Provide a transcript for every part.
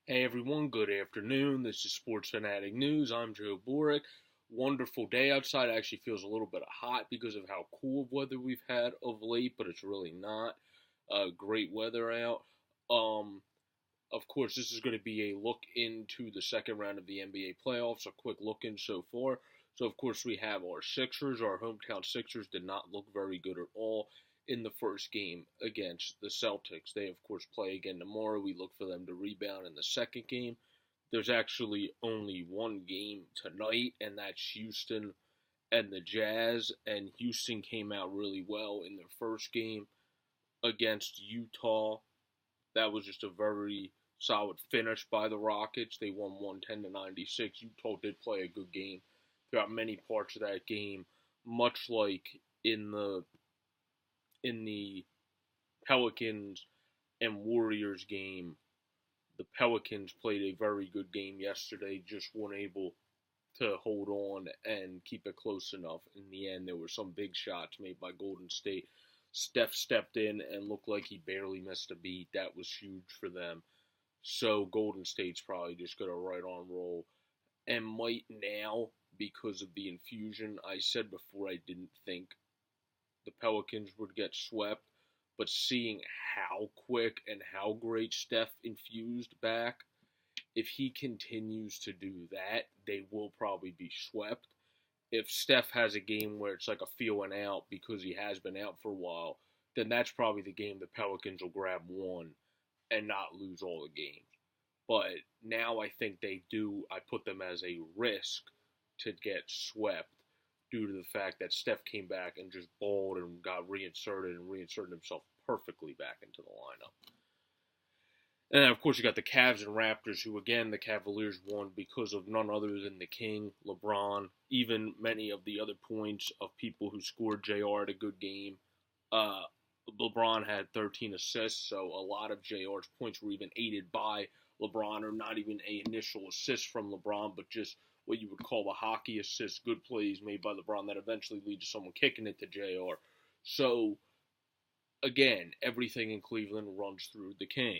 Hey everyone, good afternoon. This is Sports Fanatic News. I'm Joe Boric. Wonderful day outside. It actually feels a little bit hot because of how cool of weather we've had of late, but it's really not. Great weather out. Um, of course, this is going to be a look into the second round of the NBA playoffs, a quick look in so far. So, of course, we have our Sixers. Our hometown Sixers did not look very good at all in the first game against the Celtics. They, of course, play again tomorrow. We look for them to rebound in the second game. There's actually only one game tonight, and that's Houston and the Jazz. And Houston came out really well in their first game against Utah. That was just a very solid finish by the Rockets. They won 110-96. Utah did play a good game throughout many parts of that game, much like in the Pelicans and Warriors game. The Pelicans played a very good game yesterday, just weren't able to hold on and keep it close enough. In the end, there were some big shots made by Golden State. Steph stepped in and looked like he barely missed a beat. That was huge for them. So Golden State's probably just going to right on roll and might now because of the infusion. I said before I didn't think the Pelicans would get swept, but seeing how quick and how great Steph infused back, if he continues to do that, they will probably be swept. If Steph has a game where it's like a feeling out because he has been out for a while, then that's probably the game the Pelicans will grab one and not lose all the games. But now I think they do. I put them as a risk to get swept due to the fact that Steph came back and just balled and got reinserted himself perfectly back into the lineup. And then, of course, you got the Cavs and Raptors, who, again, the Cavaliers won because of none other than the King, LeBron, even many of the other points of people who scored. JR had a good game. LeBron had 13 assists, so a lot of JR's points were even aided by LeBron, or not even an initial assist from LeBron, but just what you would call a hockey assist, good plays made by LeBron that eventually lead to someone kicking it to JR. So, again, everything in Cleveland runs through the King.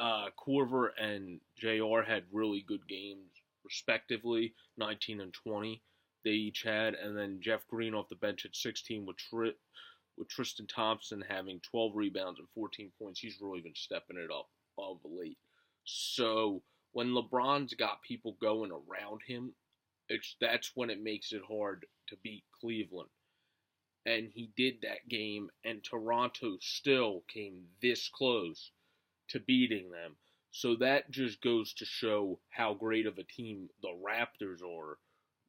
Korver and JR had really good games, respectively, 19 and 20. They each had, and then Jeff Green off the bench at 16 with Tristan Thompson having 12 rebounds and 14 points. He's really been stepping it up of late. So when LeBron's got people going around him, that's when it makes it hard to beat Cleveland. And he did that game, and Toronto still came this close to beating them. So that just goes to show how great of a team the Raptors are.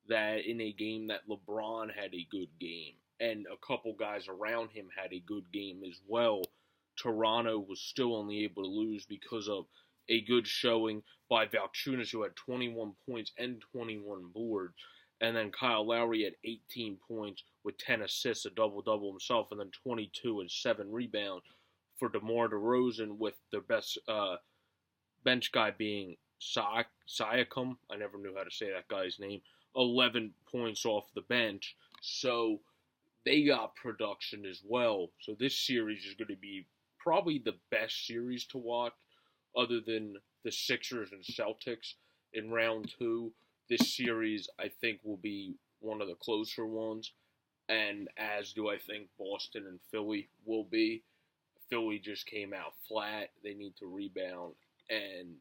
That in a game that LeBron had a good game and a couple guys around him had a good game as well, Toronto was still only able to lose because of a good showing by Valanciunas, who had 21 points and 21 boards. And then Kyle Lowry had 18 points with 10 assists, a double-double himself, and then 22 and 7 rebounds for DeMar DeRozan, with their best bench guy being Siakam. I never knew how to say that guy's name. 11 points off the bench. So they got production as well. So this series is going to be probably the best series to watch other than the Sixers and Celtics in round two. This series, I think, will be one of the closer ones. And as do I think Boston and Philly will be. Philly just came out flat. They need to rebound and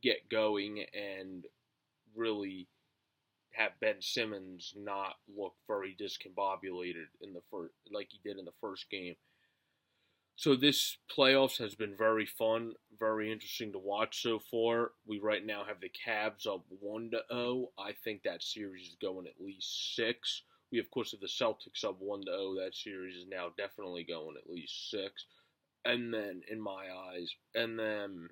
get going and really have Ben Simmons not look very discombobulated in the first, like he did in the first game. So this playoffs has been very fun, very interesting to watch so far. We right now have the Cavs up 1-0. I think that series is going at least 6. We of course have the Celtics up 1-0. That series is now definitely going at least 6. And then in my eyes, and then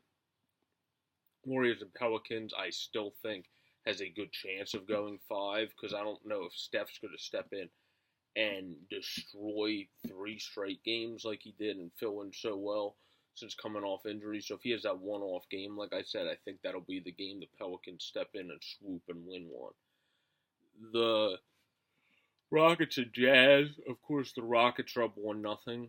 Warriors and Pelicans, I still think has a good chance of going 5 because I don't know if Steph's going to step in and destroy 3 straight games like he did and fill in so well since coming off injury. So if he has that one-off game, like I said, I think that'll be the game the Pelicans step in and swoop and win one. The Rockets and Jazz, of course, the Rockets are up 1-0.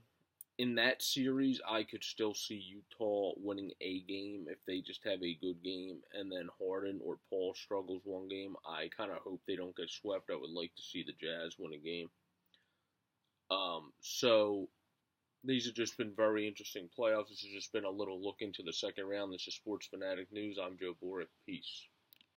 in that series, I could still see Utah winning a game if they just have a good game, and then Harden or Paul struggles one game. I kind of hope they don't get swept. I would like to see the Jazz win a game. So these have just been very interesting playoffs. This has just been a little look into the second round. This is Sports Fanatic News. I'm Joe Boric. Peace.